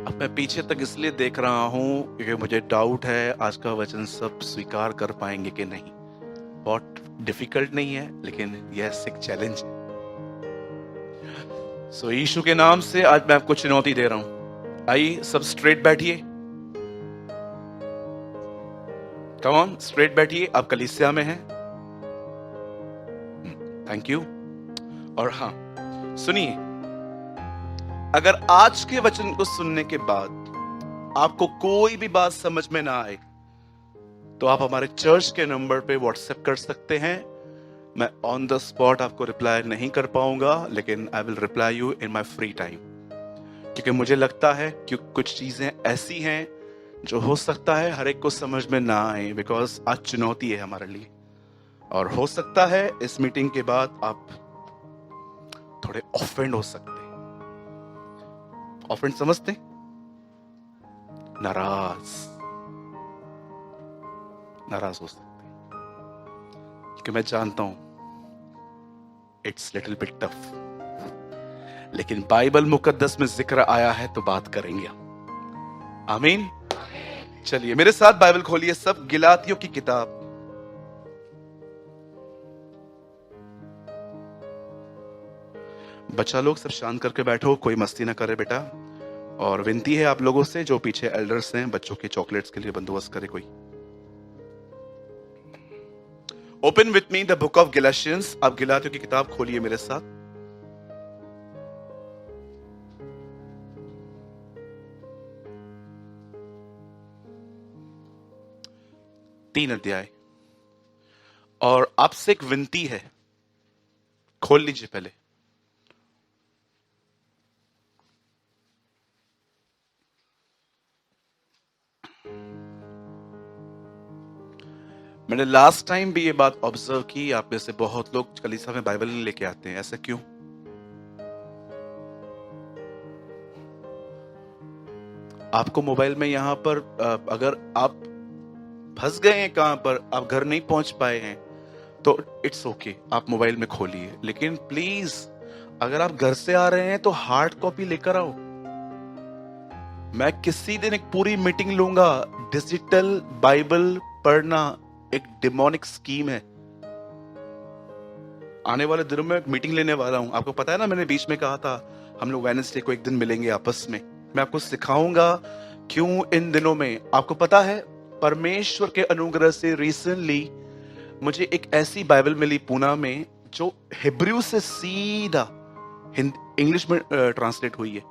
अब मैं पीछे तक इसलिए देख रहा हूँ क्योंकि मुझे डाउट है आज का वचन सब स्वीकार कर पाएंगे कि नहीं। बहुत डिफिकल्ट नहीं है, लेकिन यह एक चैलेंज है। सो यीशु के नाम से आज मैं आपको चुनौती दे रहा हूं। आइए सब स्ट्रेट बैठिए। कम ऑन, स्ट्रेट बैठिए। आप कलीसिया में हैं। Thank you. और हाँ, सुनिए, अगर आज के वचन को सुनने के बाद आपको कोई भी बात समझ में ना आए तो आप हमारे चर्च के नंबर पे व्हाट्सएप कर सकते हैं। मैं ऑन द स्पॉट आपको रिप्लाई नहीं कर पाऊंगा, लेकिन I will reply you in my free time, क्योंकि मुझे लगता है कि कुछ चीजें ऐसी हैं जो हो सकता है हर एक को समझ में ना आए, बिकॉज आज चुनौती है हमारे लिए। और हो सकता है इस मीटिंग के बाद आप थोड़े ऑफेंड हो सकते हैं। ऑफेंड समझते? नाराज हो सकते हैं, क्योंकि मैं जानता हूं इट्स लिटिल बिट टफ, लेकिन बाइबल मुकद्दस में जिक्र आया है तो बात करेंगे। आमीन। चलिए मेरे साथ बाइबल खोलिए सब, गिलातियों की किताब। बच्चा लोग सब शांत करके बैठो, कोई मस्ती ना करे बेटा। और विनती है आप लोगों से, जो पीछे एल्डर्स हैं, बच्चों के चॉकलेट्स के लिए बंदोबस्त करे कोई। Open with me the book of Galatians. आप गिलातियों की किताब खोलिए मेरे साथ। तीन अध्याय। और आपसे एक विनती है, खोल लीजिए पहले। मैंने लास्ट टाइम भी ये बात ऑब्जर्व की, आप में से बहुत लोग कलीसिया में बाइबल नहीं लेके आते हैं। ऐसा क्यों? आपको मोबाइल में यहां पर अगर आप फंस गए हैं कहां पर, आप घर नहीं पहुंच पाए हैं, तो इट्स ओके, आप मोबाइल में खोलिए। लेकिन प्लीज अगर आप घर से आ रहे हैं तो हार्ड कॉपी लेकर आओ। मैं किसी दिन एक पूरी मीटिंग लूंगा। डिजिटल बाइबल पढ़ना एक डिमोनिक स्कीम है। आने वाले दिनों में एक मीटिंग लेने वाला हूं। आपको पता है ना, मैंने बीच में कहा था हम लोग वेडनेसडे को एक दिन मिलेंगे आपस में। मैं आपको सिखाऊंगा क्यों इन दिनों में। आपको पता है, परमेश्वर के अनुग्रह से रिसेंटली मुझे एक ऐसी बाइबल मिली पूना में, जो हिब्रू से सीधा इंग्लिश में ट्रांसलेट हुई है।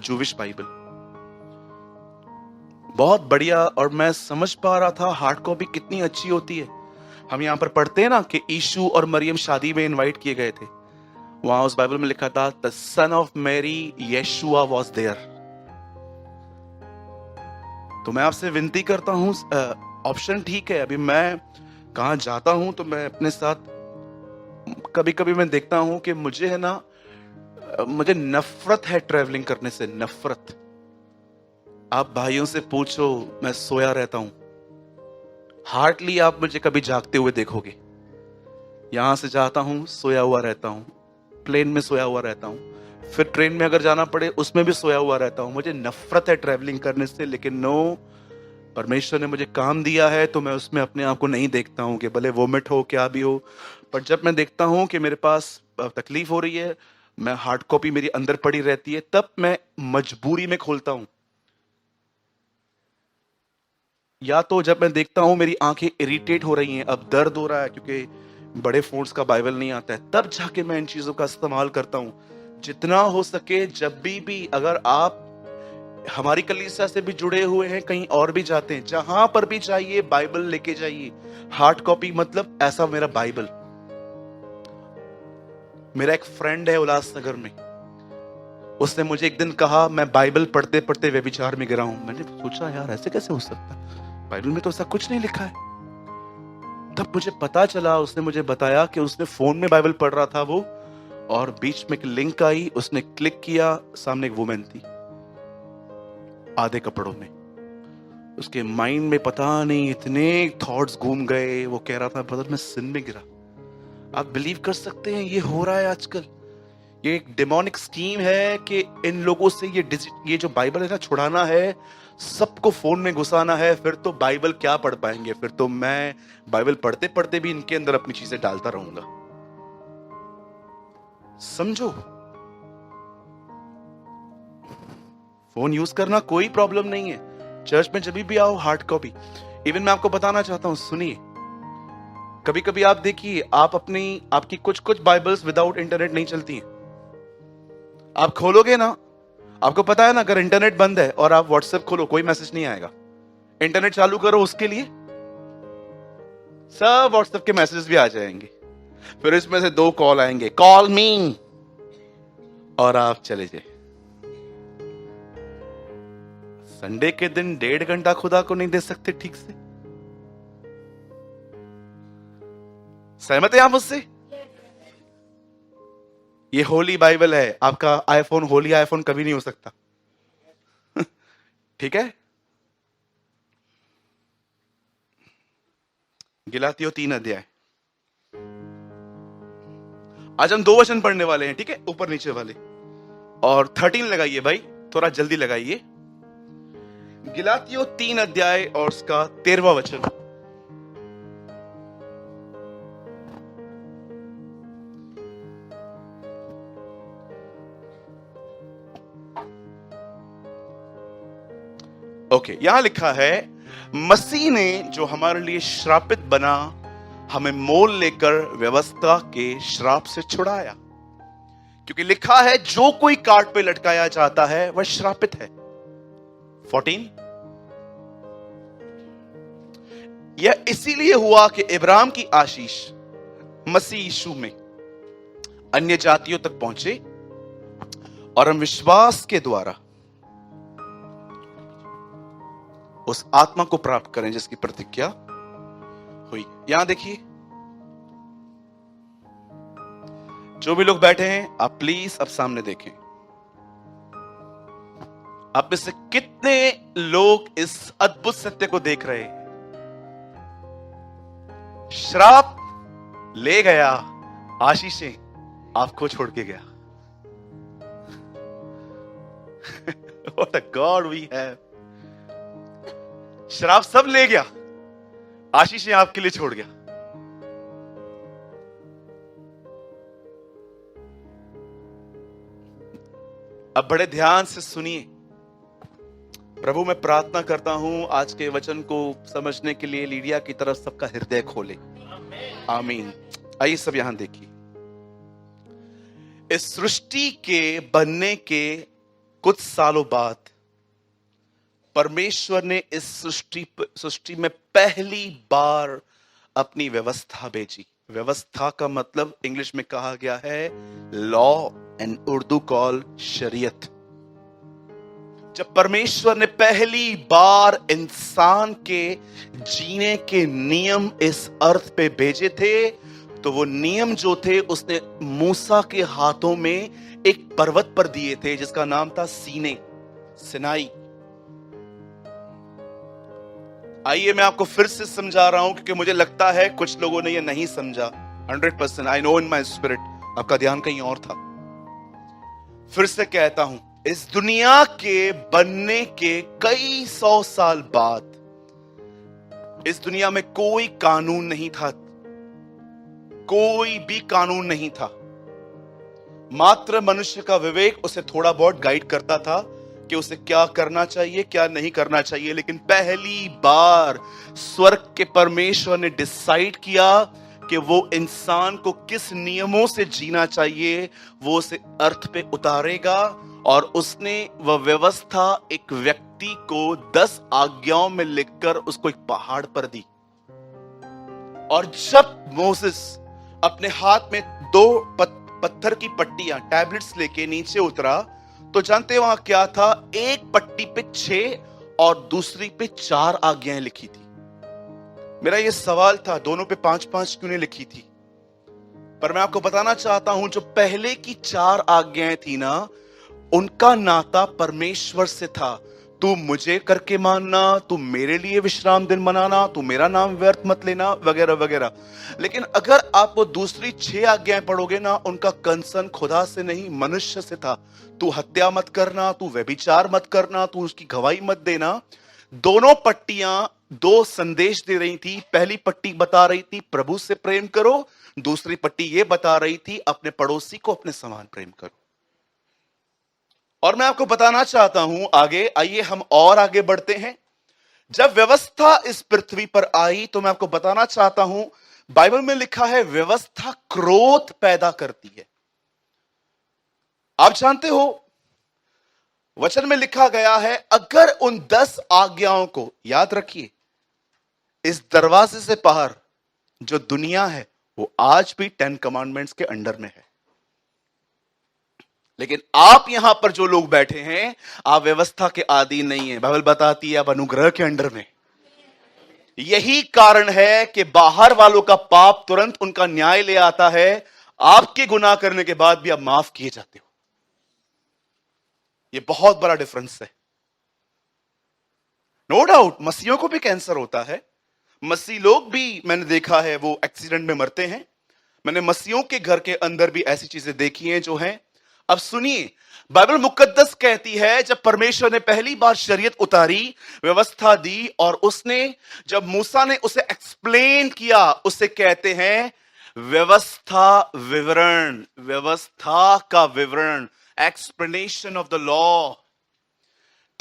जूविश बाइबल, बहुत बढ़िया। और मैं समझ पा रहा था हार्ड कॉपी कितनी अच्छी होती है। हम यहाँ पर पढ़ते हैं ना कि यीशु और मरियम शादी में इनवाइट किए गए थे। वहां उस बाइबल में लिखा था the son of Mary Yeshua was there. तो मैं आपसे विनती करता हूं, ऑप्शन ठीक है, अभी मैं कहां जाता हूं तो मैं अपने साथ कभी कभी मैं देखता हूं कि मुझे है ना, मुझे नफरत है ट्रैवलिंग करने से, नफरत। आप भाइयों से पूछो, मैं सोया रहता हूं। हार्डली आप मुझे कभी जागते हुए देखोगे। यहां से जाता हूं, सोया हुआ रहता हूं, प्लेन में सोया हुआ रहता हूं, फिर ट्रेन में अगर जाना पड़े उसमें भी सोया हुआ रहता हूं। मुझे नफरत है ट्रैवलिंग करने से, लेकिन नो, परमेश्वर ने मुझे काम दिया है तो मैं उसमें अपने आप को नहीं देखता हूं कि भले वोमिट हो क्या भी हो। पर जब मैं देखता हूं कि मेरे पास तकलीफ हो रही है, मैं हार्ड कॉपी मेरी अंदर पड़ी रहती है, तब मैं मजबूरी में खोलता हूं। या तो जब मैं देखता हूं मेरी आंखें इरिटेट हो रही हैं, अब दर्द हो रहा है क्योंकि बड़े फोन्स का बाइबल नहीं आता है, तब जाके मैं इन चीजों का इस्तेमाल करता हूं। जितना हो सके जब भी अगर आप हमारी कलीसिया से भी जुड़े हुए हैं, कहीं और भी जाते हैं, जहां पर भी चाहिए बाइबल लेके जाइए। हार्ड कॉपी मतलब ऐसा मेरा बाइबल। मेरा एक फ्रेंड है उल्लासनगर में, उसने मुझे एक दिन कहा, मैं बाइबल पढ़ते पढ़ते व्यभिचार में गिरा हूं। मैंने सोचा यार ऐसे कैसे हो सकता है, बाइबल में तो ऐसा कुछ नहीं लिखा है। तब मुझे पता चला, उसने मुझे बताया कि उसने फोन में बाइबल पढ़ रहा था वो, और बीच में एक लिंक आई, उसने क्लिक किया, सामने एक वुमेन थी आधे कपड़ों में। उसके माइंड में पता नहीं इतने थॉट्स घूम गए। वो कह रहा था ब्रदर मैं सिन में गिरा। आप बिलीव कर सकते हैं ये हो रहा है आजकल। ये एक डेमोनिक स्कीम है कि इन लोगों से ये जो बाइबल है ना छुड़ाना है, सबको फोन में घुसाना है। फिर तो बाइबल क्या पढ़ पाएंगे, फिर तो मैं बाइबल पढ़ते पढ़ते भी इनके अंदर अपनी चीजें डालता रहूंगा। समझो, फोन यूज करना कोई प्रॉब्लम नहीं है। चर्च में जब भी आओ हार्ड कॉपी। इवन मैं आपको बताना चाहता हूं, सुनिए, कभी कभी आप देखिए, आपकी कुछ कुछ बाइबल्स विदाउट इंटरनेट नहीं चलती हैं। आप खोलोगे ना, आपको पता है ना, अगर इंटरनेट बंद है और आप व्हाट्सएप खोलो, कोई मैसेज नहीं आएगा। इंटरनेट चालू करो, उसके लिए सब व्हाट्सएप के मैसेजेस भी आ जाएंगे। फिर इसमें से 2 कॉल आएंगे, कॉल मी, और आप चले जाए। संडे के दिन 1.5 घंटा खुदा को नहीं दे सकते ठीक से? सहमत है आप मुझसे? ये होली बाइबल है, आपका आईफोन होली आईफोन कभी नहीं हो सकता। ठीक है। गलातियों 3 अध्याय। आज हम 2 वचन पढ़ने वाले हैं, ठीक है, ऊपर नीचे वाले। और 13 लगाइए भाई, थोड़ा जल्दी लगाइए। गलातियों 3 अध्याय और उसका 13वां वचन। ओके, यहां लिखा है, मसीह ने जो हमारे लिए श्रापित बना, हमें मोल लेकर व्यवस्था के श्राप से छुड़ाया। क्योंकि लिखा है, जो कोई काट पे लटकाया जाता है वह श्रापित है। 14, यह इसीलिए हुआ कि इब्राहिम की आशीष मसीह यीशु में अन्य जातियों तक पहुंचे और हम विश्वास के द्वारा उस आत्मा को प्राप्त करें जिसकी प्रतिज्ञा हुई। यहां देखिए, जो भी लोग बैठे हैं, आप प्लीज अब सामने देखें। आप में से कितने लोग इस अद्भुत सत्य को देख रहे हैं? श्राप ले गया, आशीषें आपको छोड़ के गया। What a God we have! श्राप सब ले गया, आशीषें आपके लिए छोड़ गया। अब बड़े ध्यान से सुनिए। प्रभु, मैं प्रार्थना करता हूं आज के वचन को समझने के लिए लीडिया की तरफ सबका हृदय खोले। आमीन। आइए सब यहां देखिए। इस सृष्टि के बनने के कुछ सालों बाद परमेश्वर ने इस सृष्टि में पहली बार अपनी व्यवस्था भेजी। व्यवस्था का मतलब इंग्लिश में कहा गया है लॉ, एंड उर्दू कॉल शरीयत। जब परमेश्वर ने पहली बार इंसान के जीने के नियम इस अर्थ पे भेजे थे, तो वो नियम जो थे उसने मूसा के हाथों में एक पर्वत पर दिए थे जिसका नाम था सिनाई। आइए मैं आपको फिर से समझा रहा हूं, क्योंकि मुझे लगता है कुछ लोगों ने ये नहीं समझा। 100% I know in my spirit आपका ध्यान कहीं और था। फिर से कहता हूं, इस दुनिया के बनने के कई 100 साल बाद इस दुनिया में कोई कानून नहीं था, कोई भी कानून नहीं था। मात्र मनुष्य का विवेक उसे थोड़ा बहुत गाइड करता था कि उसे क्या करना चाहिए, क्या नहीं करना चाहिए। लेकिन पहली बार स्वर्ग के परमेश्वर ने डिसाइड किया कि वो इंसान को किस नियमों से जीना चाहिए, वो उसे अर्थ पे उतारेगा। और उसने वह व्यवस्था एक व्यक्ति को 10 आज्ञाओं में लिखकर उसको एक पहाड़ पर दी। और जब मोसेस अपने हाथ में 2 पत्थर की पट्टियां, टैबलेट्स लेके नीचे उतरा, तो जानते वहां क्या था? एक पट्टी पे 6 और दूसरी पे 4 आज्ञाएं लिखी थी। मेरा यह सवाल था, दोनों पे 5-5 क्यों नहीं लिखी थी? पर मैं आपको बताना चाहता हूं, जो पहले की 4 आज्ञाएं थी ना, उनका नाता परमेश्वर से था। तू मुझे करके मानना, तू मेरे लिए विश्राम दिन मनाना, तू मेरा नाम व्यर्थ मत लेना, वगैरह वगैरह। लेकिन अगर आप वो दूसरी 6 आज्ञाएं पढ़ोगे ना, उनका कंसर्न खुदा से नहीं मनुष्य से था। तू हत्या मत करना, तू व्यभिचार मत करना, तू उसकी गवाही मत देना। दोनों पट्टियां दो संदेश दे रही थी। पहली पट्टी बता रही थी प्रभु से प्रेम करो, दूसरी पट्टी यह बता रही थी अपने पड़ोसी को अपने समान प्रेम करो। और मैं आपको बताना चाहता हूं आगे, आइए हम और आगे बढ़ते हैं। जब व्यवस्था इस पृथ्वी पर आई तो मैं आपको बताना चाहता हूं, बाइबल में लिखा है व्यवस्था क्रोध पैदा करती है। आप जानते हो वचन में लिखा गया है, अगर उन 10 आज्ञाओं को याद रखिए, इस दरवाजे से बाहर जो दुनिया है वो आज भी 10 कमांडमेंट्स के अंडर में है। लेकिन आप यहां पर जो लोग बैठे हैं, आप व्यवस्था के अधीन नहीं है। बाइबल बताती है आप अनुग्रह के अंडर में। यही कारण है कि बाहर वालों का पाप तुरंत उनका न्याय ले आता है, आपके गुनाह करने के बाद भी आप माफ किए जाते हो। यह बहुत बड़ा डिफरेंस है। नो डाउट मसीहों को भी कैंसर होता है। मसीह लोग भी मैंने देखा है वो एक्सीडेंट में मरते हैं। मैंने मसीहों के घर के अंदर भी ऐसी चीजें देखी हैं जो हैं। अब सुनिए, बाइबल मुकद्दस कहती है जब परमेश्वर ने पहली बार शरीयत उतारी, व्यवस्था दी, और उसने जब मूसा ने उसे एक्सप्लेन किया, उसे कहते हैं व्यवस्था विवरण, व्यवस्था का विवरण, एक्सप्लेनेशन ऑफ द लॉ।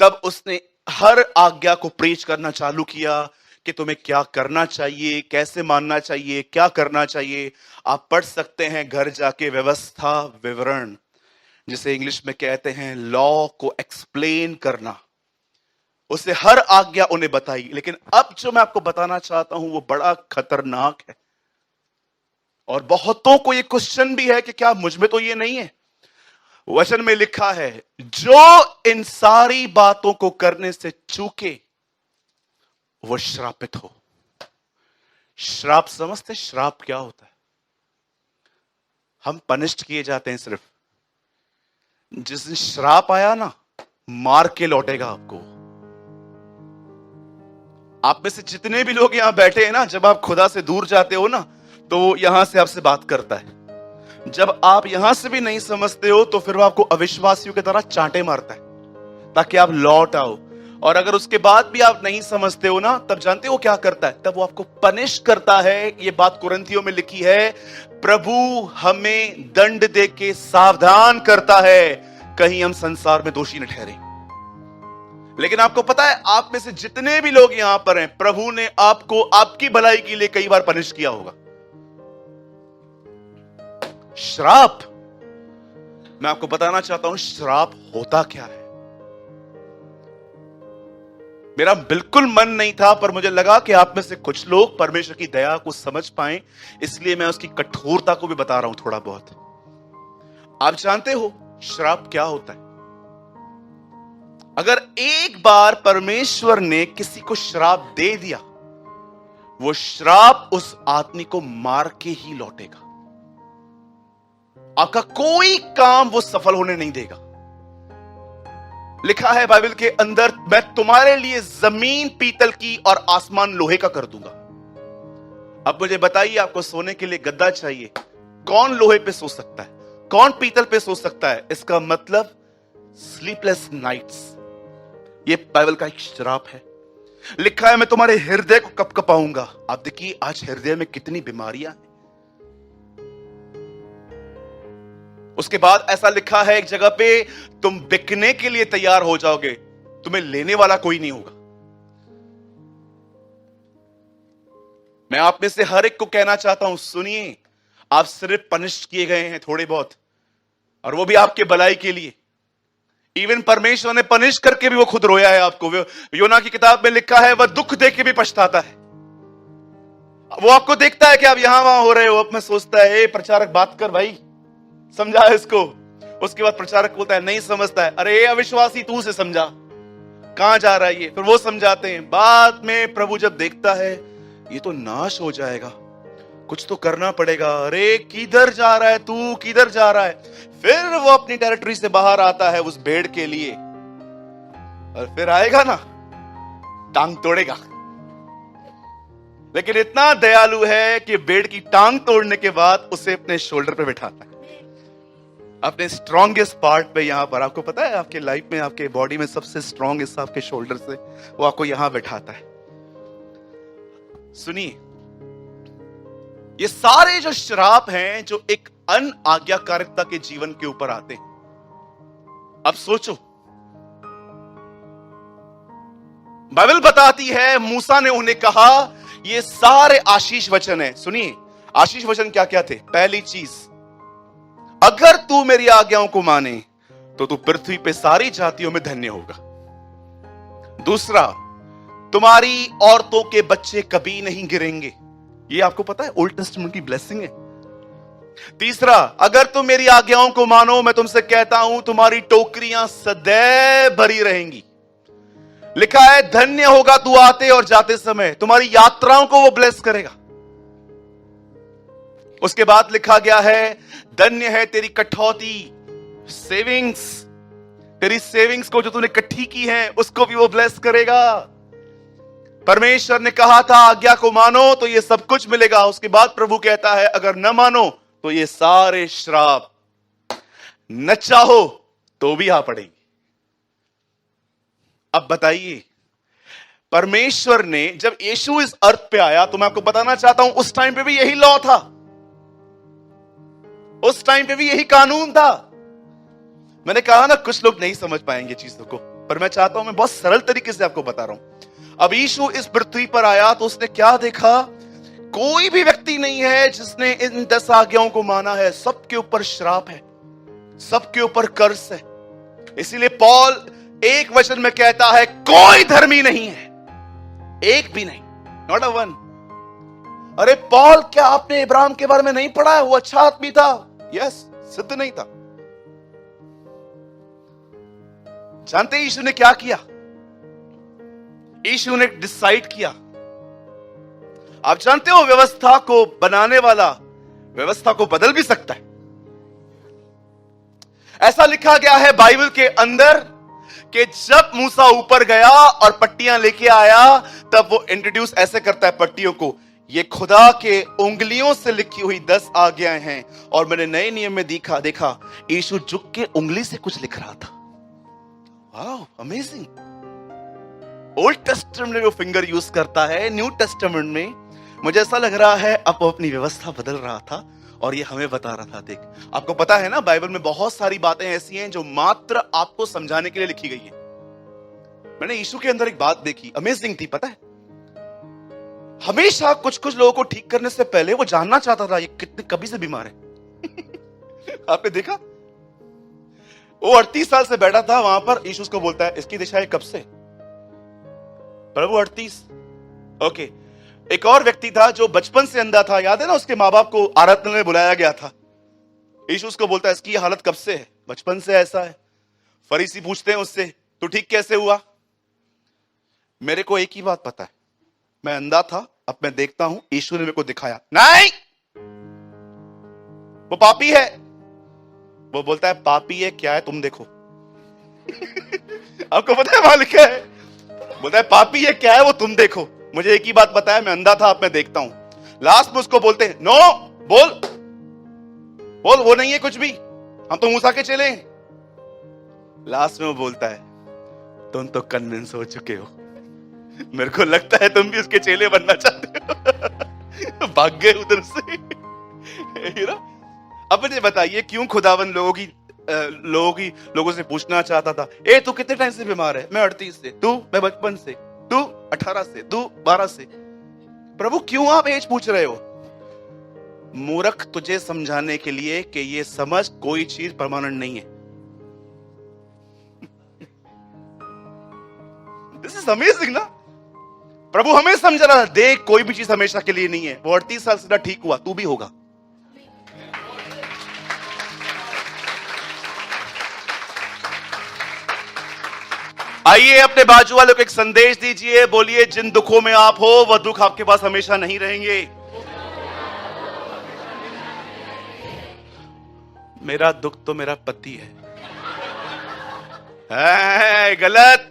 तब उसने हर आज्ञा को प्रीच करना चालू किया कि तुम्हें क्या करना चाहिए, कैसे मानना चाहिए, क्या करना चाहिए। आप पढ़ सकते हैं घर जाके व्यवस्था विवरण, जिसे इंग्लिश में कहते हैं लॉ को एक्सप्लेन करना। उसे हर आज्ञा उन्हें बताई। लेकिन अब जो मैं आपको बताना चाहता हूं वो बड़ा खतरनाक है, और बहुतों को ये क्वेश्चन भी है कि क्या मुझ में तो ये नहीं है। वचन में लिखा है जो इन सारी बातों को करने से चूके वो श्रापित हो। श्राप समझते? श्राप क्या होता है? हम पनिष्ड किए जाते हैं। सिर्फ जिस दिन श्राप आया ना, मार के लौटेगा आपको। आप में से जितने भी लोग यहां बैठे हैं ना, जब आप खुदा से दूर जाते हो ना, तो यहां से आपसे बात करता है। जब आप यहां से भी नहीं समझते हो तो फिर वो आपको अविश्वासियों की तरह चांटे मारता है ताकि आप लौट आओ। और अगर उसके बाद भी आप नहीं समझते हो ना, तब जानते हो क्या करता है? तब वो आपको पनिश करता है। ये बात कुरिन्थियों में लिखी है, प्रभु हमें दंड दे के सावधान करता है कहीं हम संसार में दोषी न ठहरे। लेकिन आपको पता है, आप में से जितने भी लोग यहां पर हैं, प्रभु ने आपको आपकी भलाई के लिए कई बार पनिश किया होगा। श्राप, मैं आपको बताना चाहता हूं श्राप होता क्या है। मेरा बिल्कुल मन नहीं था, पर मुझे लगा कि आप में से कुछ लोग परमेश्वर की दया को समझ पाएं, इसलिए मैं उसकी कठोरता को भी बता रहा हूं थोड़ा बहुत। आप जानते हो श्राप क्या होता है? अगर एक बार परमेश्वर ने किसी को श्राप दे दिया, वो श्राप उस आदमी को मार के ही लौटेगा। आपका कोई काम वो सफल होने नहीं देगा। लिखा है बाइबल के अंदर, मैं तुम्हारे लिए जमीन पीतल की और आसमान लोहे का कर दूंगा। अब मुझे बताइए, आपको सोने के लिए गद्दा चाहिए, कौन लोहे पे सो सकता है? कौन पीतल पे सो सकता है? इसका मतलब स्लीपलेस नाइट्स। ये बाइबल का एक श्राप है। लिखा है मैं तुम्हारे हृदय को कपकपाऊंगा। आप देखिए आज हृदय में कितनी बीमारियां हैं। उसके बाद ऐसा लिखा है एक जगह पे, तुम बिकने के लिए तैयार हो जाओगे, तुम्हें लेने वाला कोई नहीं होगा। मैं आप में से हर एक को कहना चाहता हूं, सुनिए, आप सिर्फ पनिश किए गए हैं थोड़े बहुत, और वो भी आपके भलाई के लिए। इवन परमेश्वर ने पनिश करके भी वो खुद रोया है आपको। योना की किताब में लिखा है वह दुख देख के भी पछताता है। वो आपको देखता है कि आप यहां वहां हो रहे हो, अब मैं सोचता है प्रचारक बात कर भाई, समझा इसको। उसके बाद प्रचारक बोलता है नहीं समझता है, अरे अविश्वासी तू से समझा, कहां जा रहा है ये। फिर वो समझाते हैं। बाद में प्रभु जब देखता है ये तो नाश हो जाएगा, कुछ तो करना पड़ेगा, अरे किधर जा रहा है तू, किधर जा रहा है। फिर वो अपनी टेरिटरी से बाहर आता है उस भेड़ के लिए। और फिर आएगा ना, टांग तोड़ेगा। लेकिन इतना दयालु है कि भेड़ की टांग तोड़ने के बाद उसे अपने शोल्डर पे बिठाता है, अपने स्ट्रॉन्गेस्ट पार्ट पे। यहां पर आपको पता है, आपके लाइफ में, आपके बॉडी में सबसे स्ट्रॉन्ग हिस्सा आपके शोल्डर से, वो आपको यहां बिठाता है। सुनिए, ये सारे जो श्राप हैं जो एक अनाज्ञाकारिता के जीवन के ऊपर आते हैं, अब सोचो, बाइबल बताती है मूसा ने उन्हें कहा, ये सारे आशीष वचन है। सुनिए, आशीष वचन क्या क्या थे? पहली चीज, अगर तू मेरी आज्ञाओं को माने तो तू पृथ्वी पे सारी जातियों में धन्य होगा। दूसरा, तुम्हारी औरतों के बच्चे कभी नहीं गिरेंगे। ये आपको पता है ओल्ड टेस्टामेंट की ब्लेसिंग है। तीसरा, अगर तुम मेरी आज्ञाओं को मानो, मैं तुमसे कहता हूं तुम्हारी टोकरियां सदैव भरी रहेंगी। लिखा है, धन्य होगा तू आते और जाते समय, तुम्हारी यात्राओं को वो ब्लेस करेगा। उसके बाद लिखा गया है, धन्य है तेरी कठौती, सेविंग्स, तेरी सेविंग्स को जो तूने इकट्ठी की है उसको भी वो ब्लेस करेगा। परमेश्वर ने कहा था आज्ञा को मानो तो ये सब कुछ मिलेगा। उसके बाद प्रभु कहता है अगर न मानो तो ये सारे श्राप न चाहो तो भी आ पड़ेंगे। अब बताइए, परमेश्वर ने जब यीशु इस अर्थ पे आया, तो मैं आपको बताना चाहता हूं उस टाइम पे भी यही लॉ था, उस टाइम पे भी यही कानून था। मैंने कहा ना कुछ लोग नहीं समझ पाएंगे चीजों को, पर मैं चाहता हूं मैं बहुत सरल तरीके से आपको बता रहा हूं। अब यीशु इस पृथ्वी पर आया तो उसने क्या देखा? कोई भी व्यक्ति नहीं है जिसने इन 10 आज्ञाओं को माना है। सबके ऊपर श्राप है, सबके ऊपर कर्स है। इसीलिए पौल एक वचन में कहता है कोई धर्मी नहीं है, एक भी नहीं, नॉट अ वन। अरे पौल, क्या आपने इब्राहिम के बारे में नहीं पढ़ा है? वो अच्छा आदमी था। यस, सिद्ध नहीं था। जानते यीशु ने क्या किया? यीशु ने डिसाइड किया। आप जानते हो व्यवस्था को बनाने वाला व्यवस्था को बदल भी सकता है। ऐसा लिखा गया है बाइबल के अंदर कि जब मूसा ऊपर गया और पट्टियां लेके आया, तब वो इंट्रोड्यूस ऐसे करता है पट्टियों को, ये खुदा के उंगलियों से लिखी हुई 10 आज्ञाएं हैं। और मैंने नए नियम में देखा यीशु झुक के उंगली से कुछ लिख रहा था। Wow, amazing. ओल्ड टेस्टामेंट में वो फिंगर यूज करता है, न्यू टेस्टामेंट में मुझे ऐसा लग रहा है अब वो अपनी व्यवस्था बदल रहा था और ये हमें बता रहा था। देख, आपको पता है ना बाइबल में बहुत सारी बातें ऐसी हैं जो मात्र आपको समझाने के लिए लिखी गई है। मैंने यीशु के अंदर एक बात देखी, अमेजिंग थी। पता है, हमेशा कुछ कुछ लोगों को ठीक करने से पहले वो जानना चाहता था ये कितने कभी से बीमार है। आपने देखा, वो 38 साल से बैठा था वहां पर। यीशु उसको बोलता है इसकी दिशा है कब से? प्रभु 38। ओके, एक और व्यक्ति था जो बचपन से अंधा था, याद है ना? उसके माँ बाप को आराधना में बुलाया गया था। यीशु उसको बोलता है इसकी हालत कब से है? बचपन से ऐसा है। फरीसी पूछते हैं उससे, तू ठीक कैसे हुआ? मेरे को एक ही बात पता है, मैं अंधा था, अब मैं देखता हूं, यीशु ने मेरे को दिखाया। नहीं, वो पापी है। वो बोलता है पापी है क्या है तुम देखो। आपको पता है वहां लिखा है, बोलता है पापी है क्या है वो तुम देखो। मुझे एक ही बात पता है, मैं अंधा था, अब मैं देखता हूं। लास्ट में उसको बोलते हैं नो, बोल बोल, वो नहीं है कुछ भी, हम तो मूसा के चेले हैं। लास्ट में वो बोलता है तुम तो कन्विंस हो चुके हो, मेरे को लगता है तुम भी उसके चेले बनना चाहते हो। भाग गए उधर से। अब मुझे बताइए क्यों खुदावन लोगों से पूछना चाहता था, ए तू कितने टाइम से बीमार है? मैं 38 से। तू? मैं बचपन से। तू? 18 से। तू? 12 से। प्रभु क्यों आप एज पूछ रहे हो? मूर्ख, तुझे समझाने के लिए कि ये समझ कोई चीज परमानेंट नहीं है। दिस इज अमेजिंग ना। प्रभु हमें समझा रहा, देख कोई भी चीज हमेशा के लिए नहीं है। वो 38 साल से ठीक हुआ, तू भी होगा। आइए अपने बाजू वालों को एक संदेश दीजिए, बोलिए जिन दुखों में आप हो वह दुख आपके पास हमेशा नहीं रहेंगे। मेरा दुख तो मेरा पति है। गलत।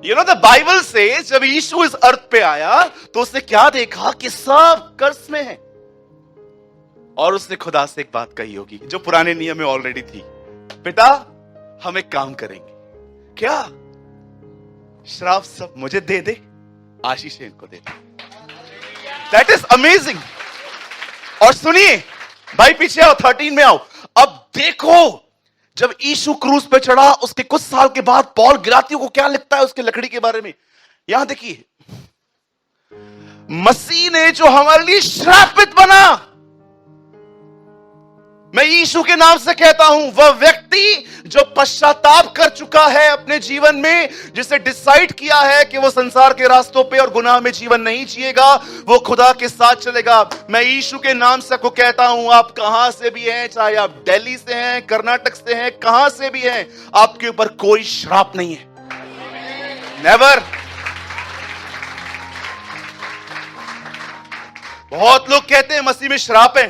द बाइबल से जब यीशु इस अर्थ पे आया तो उसने क्या देखा कि सब कर्ज में है, और उसने खुदा से एक बात कही होगी जो पुराने नियम में ऑलरेडी थी, पिता हम एक काम करेंगे, क्या श्राप सब मुझे दे दे, आशीष इनको दे दे। That is amazing. और सुनिए भाई, पीछे आओ, 13 में आओ। अब देखो, जब यीशु क्रूस पे चढ़ा उसके कुछ साल के बाद पौल गिलातियों को क्या लिखता है उसके लकड़ी के बारे में। यहां देखिए, मसीह ने जो हमारे लिए श्रापित बना, मैं यीशु के नाम से कहता हूं, वह व्यक्ति जो पश्चाताप कर चुका है अपने जीवन में, जिसे डिसाइड किया है कि वो संसार के रास्तों पे और गुनाह में जीवन नहीं जिएगा, वो खुदा के साथ चलेगा। मैं यीशु के नाम से को कहता हूं, आप कहां से भी हैं, चाहे आप दिल्ली से हैं, कर्नाटक से हैं, कहां से भी हैं, आपके ऊपर कोई श्राप नहीं है। नेवर। बहुत लोग कहते हैं मसीह में श्राप है,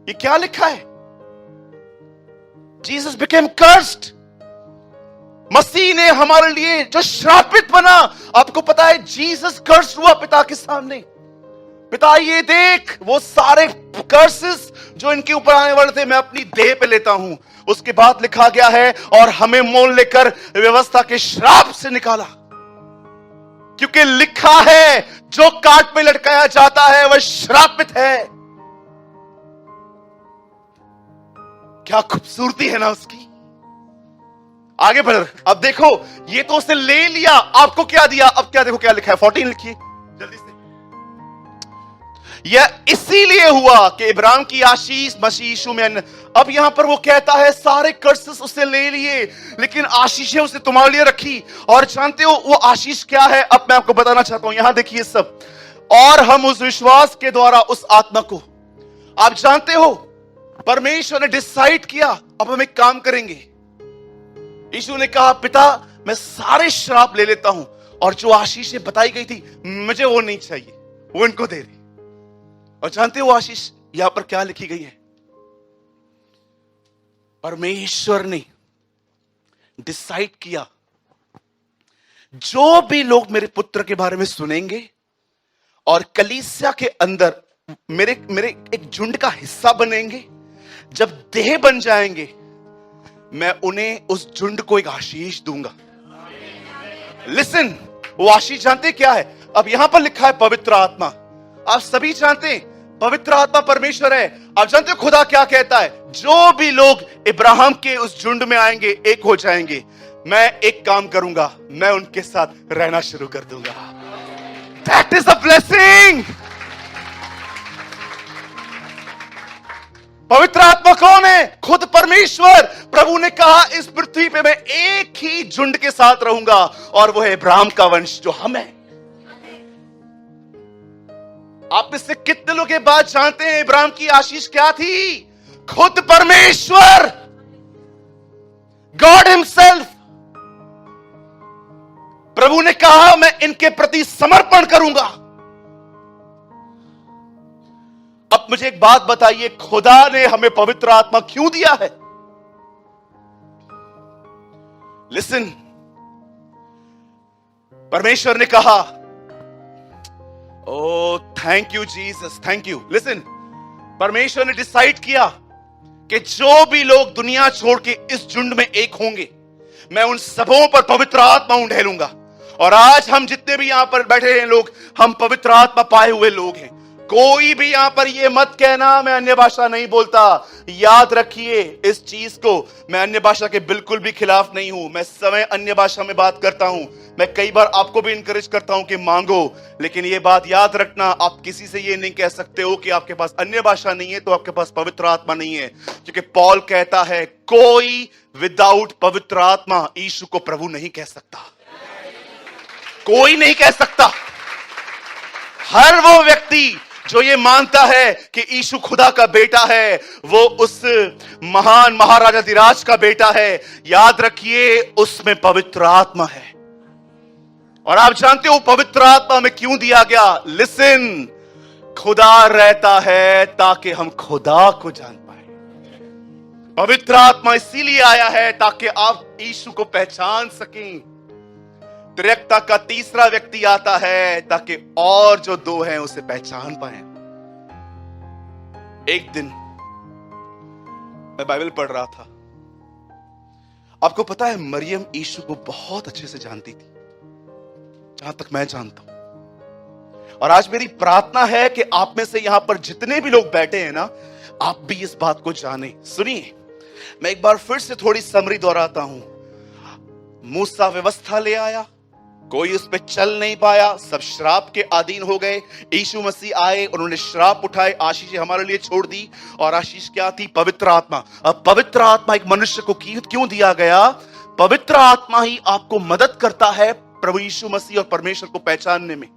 ये क्या लिखा है? Jesus became cursed। मसीह ने हमारे लिए जो श्रापित बना, आपको पता है जीसस कर्स हुआ पिता के सामने। पिता ये देख, वो सारे कर्सेस जो इनके ऊपर आने वाले थे मैं अपनी देह पे लेता हूं। उसके बाद लिखा गया है, और हमें मोल लेकर व्यवस्था के श्राप से निकाला, क्योंकि लिखा है जो काट पे लटकाया जाता है वह श्रापित है। क्या खूबसूरती है ना उसकी। आगे बढ़, अब देखो, ये तो उसने ले लिया, आपको क्या दिया? अब क्या देखो क्या लिखा है, 14 लिखिए जल्दी से। यह इसीलिए हुआ कि इब्राहिम की आशीष मसीह यीशु में। अब यहां पर वो कहता है सारे कर्सेस उससे ले लिए, लेकिन आशीषें उसने तुम्हारे लिए रखी। और जानते हो वो आशीष क्या है? अब मैं आपको बताना चाहता हूं, यहां देखिए सब। और हम उस विश्वास के द्वारा उस आत्मा को, आप जानते हो परमेश्वर ने डिसाइड किया, अब हम एक काम करेंगे। यीशु ने कहा, पिता मैं सारे श्राप ले लेता हूं, और जो आशीषें बताई गई थी मुझे वो नहीं चाहिए, वो इनको दे दे। और जानते हो आशीष यहां पर क्या लिखी गई है? परमेश्वर ने डिसाइड किया, जो भी लोग मेरे पुत्र के बारे में सुनेंगे और कलीसिया के अंदर मेरे एक झुंड का हिस्सा बनेंगे, जब देह बन जाएंगे, मैं उन्हें उस झुंड को एक आशीष दूंगा। लिसन, वो आशीष जानते क्या है? अब यहां पर लिखा है पवित्र आत्मा। आप सभी जानते हैं पवित्र आत्मा परमेश्वर है। आप जानते हो खुदा क्या कहता है? जो भी लोग इब्राहिम के उस झुंड में आएंगे, एक हो जाएंगे, मैं एक काम करूंगा, मैं उनके साथ रहना शुरू कर दूंगा। That is a blessing. पवित्र आत्मा कौन है? खुद परमेश्वर। प्रभु ने कहा इस पृथ्वी पे मैं एक ही झुंड के साथ रहूंगा, और वो है इब्राहिम का वंश जो हम है। आप इससे कितने लोग ये बात जानते हैं? इब्राहिम की आशीष क्या थी? खुद परमेश्वर, गॉड हिमसेल्फ। प्रभु ने कहा मैं इनके प्रति समर्पण करूंगा। अब मुझे एक बात बताइए, खुदा ने हमें पवित्र आत्मा क्यों दिया है? लिसन, परमेश्वर ने कहा, oh thank you Jesus, thank you. Listen, परमेश्वर ने डिसाइड किया कि जो भी लोग दुनिया छोड़ के इस झुंड में एक होंगे, मैं उन सबों पर पवित्र आत्मा उंडेलूंगा। और आज हम जितने भी यहां पर बैठे हैं लोग, हम पवित्र आत्मा पाए हुए लोग हैं। कोई भी यहां पर ये मत कहना मैं अन्य भाषा नहीं बोलता। याद रखिए इस चीज को, मैं अन्य भाषा के बिल्कुल भी खिलाफ नहीं हूं। मैं समय अन्य भाषा में बात करता हूं। मैं कई बार आपको भी इंकरेज करता हूं कि मांगो, लेकिन ये बात याद रखना, आप किसी से ये नहीं कह सकते हो कि आपके पास अन्य भाषा नहीं है तो आपके पास पवित्र आत्मा नहीं है। क्योंकि पौल कहता है कोई विदाउट पवित्र आत्मा यीशु को प्रभु नहीं कह सकता। कोई नहीं कह सकता। हर वो व्यक्ति जो ये मानता है कि यीशु खुदा का बेटा है, वो उस महान महाराजा धीराज का बेटा है। याद रखिए उसमें पवित्र आत्मा है। और आप जानते हो पवित्र आत्मा में क्यों दिया गया? लिसन, खुदा रहता है ताकि हम खुदा को जान पाए। पवित्र आत्मा इसीलिए आया है ताकि आप यीशु को पहचान सकें। त्रिएकता का तीसरा व्यक्ति आता है ताकि और जो दो हैं उसे पहचान पाए। एक दिन मैं बाइबल पढ़ रहा था। आपको पता है मरियम यीशु को बहुत अच्छे से जानती थी, जहां तक मैं जानता हूं। और आज मेरी प्रार्थना है कि आप में से यहां पर जितने भी लोग बैठे हैं ना, आप भी इस बात को जाने। सुनिए, मैं एक बार फिर से थोड़ी समरी दोहराता हूं। मूसा व्यवस्था ले आया, कोई उस पर चल नहीं पाया, सब श्राप के अधीन हो गए। यीशु मसीह आए, उन्होंने श्राप उठाए, आशीष हमारे लिए छोड़ दी। और आशीष क्या थी? पवित्र आत्मा। अब पवित्र आत्मा एक मनुष्य को क्यों दिया गया? पवित्र आत्मा ही आपको मदद करता है प्रभु यीशु मसीह और परमेश्वर को पहचानने में।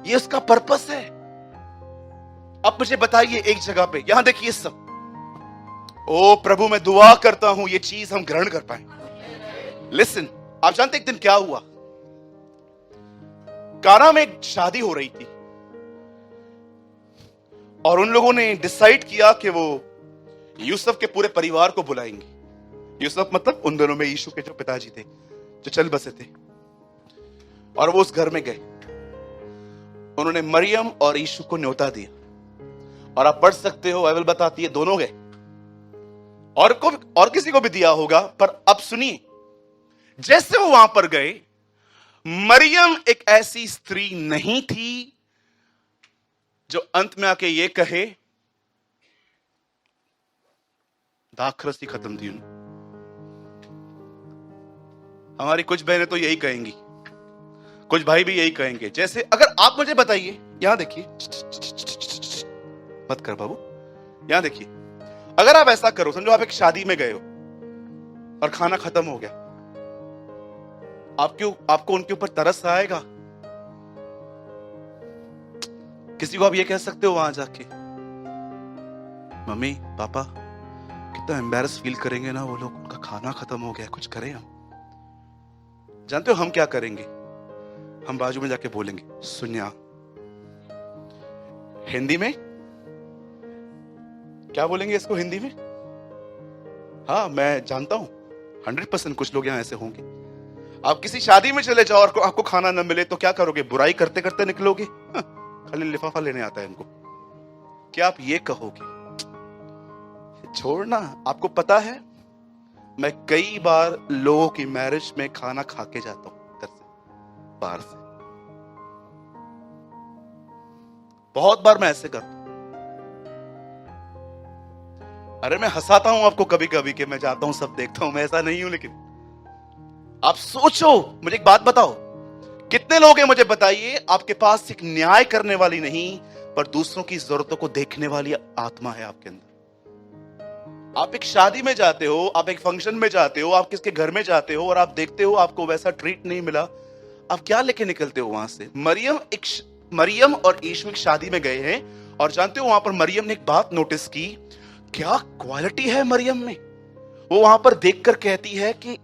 ये उसका पर्पस है। अब मुझे बताइए एक जगह पे, यहां देखिए सब। ओ प्रभु, मैं दुआ करता हूं ये चीज हम ग्रहण कर पाए। लिसन, आप जानते एक दिन क्या हुआ? काना में एक शादी हो रही थी और उन लोगों ने डिसाइड किया कि वो यूसुफ के पूरे परिवार को बुलाएंगे। यूसुफ मतलब उन दोनों में यीशु के जो पिताजी थे, जो चल बसे थे। और वो उस घर में गए, उन्होंने मरियम और यीशु को न्योता दिया। और आप पढ़ सकते हो, बाइबल बताती है दोनों गए, और किसी को भी दिया होगा। पर अब सुनिए, जैसे वो वहां पर गए, मरियम एक ऐसी स्त्री नहीं थी जो अंत में आके ये कहे, दाखरस ही खत्म थी। हमारी कुछ बहनें तो यही कहेंगी, कुछ भाई भी यही कहेंगे। जैसे अगर आप मुझे बताइए, यहां देखिए, मत कर बाबू, यहां देखिए, अगर आप ऐसा करो, समझो आप एक शादी में गए हो और खाना खत्म हो गया, आपको उनके ऊपर तरस आएगा? किसी को आप ये कह सकते हो वहां जाके, मम्मी पापा कितना एम्बैरस फील करेंगे ना वो लोग, उनका खाना खत्म हो गया, कुछ करें हम। जानते हो हम क्या करेंगे? हम बाजू में जाके बोलेंगे, सुनिया, हिंदी में क्या बोलेंगे इसको हिंदी में? हाँ मैं जानता हूं 100% कुछ लोग यहां ऐसे होंगे। आप किसी शादी में चले जाओ और आपको खाना न मिले तो क्या करोगे? बुराई करते करते निकलोगे? खाली लिफाफा लेने आता है इनको। क्या आप ये कहोगे? छोड़ना। आपको पता है, मैं कई बार लोगों की मैरिज में खाना खा के जाता हूं, इधर से, बाहर से। बहुत बार मैं ऐसे करता हूं। अरे मैं हंसाता हूं आपको कभी कभी कि मैं जाता हूं सब देखता हूं, मैं ऐसा नहीं हूं। लेकिन आप सोचो, मुझे एक बात बताओ, कितने लोग हैं मुझे बताइए, आपके पास एक न्याय करने वाली नहीं पर दूसरों की जरूरतों को देखने वाली आत्मा है आपके अंदर। आप एक शादी में जाते हो, आप एक फंक्शन में जाते हो, आप किसके घर में जाते हो और आप देखते हो आपको वैसा ट्रीट नहीं मिला, आप क्या लेके निकलते हो वहां से? मरियम और यीशु एक शादी में गए हैं और जानते हो वहां पर मरियम ने एक बात नोटिस की। क्या क्वालिटी है मरियम में! वो वहां पर देखकर कहती है कि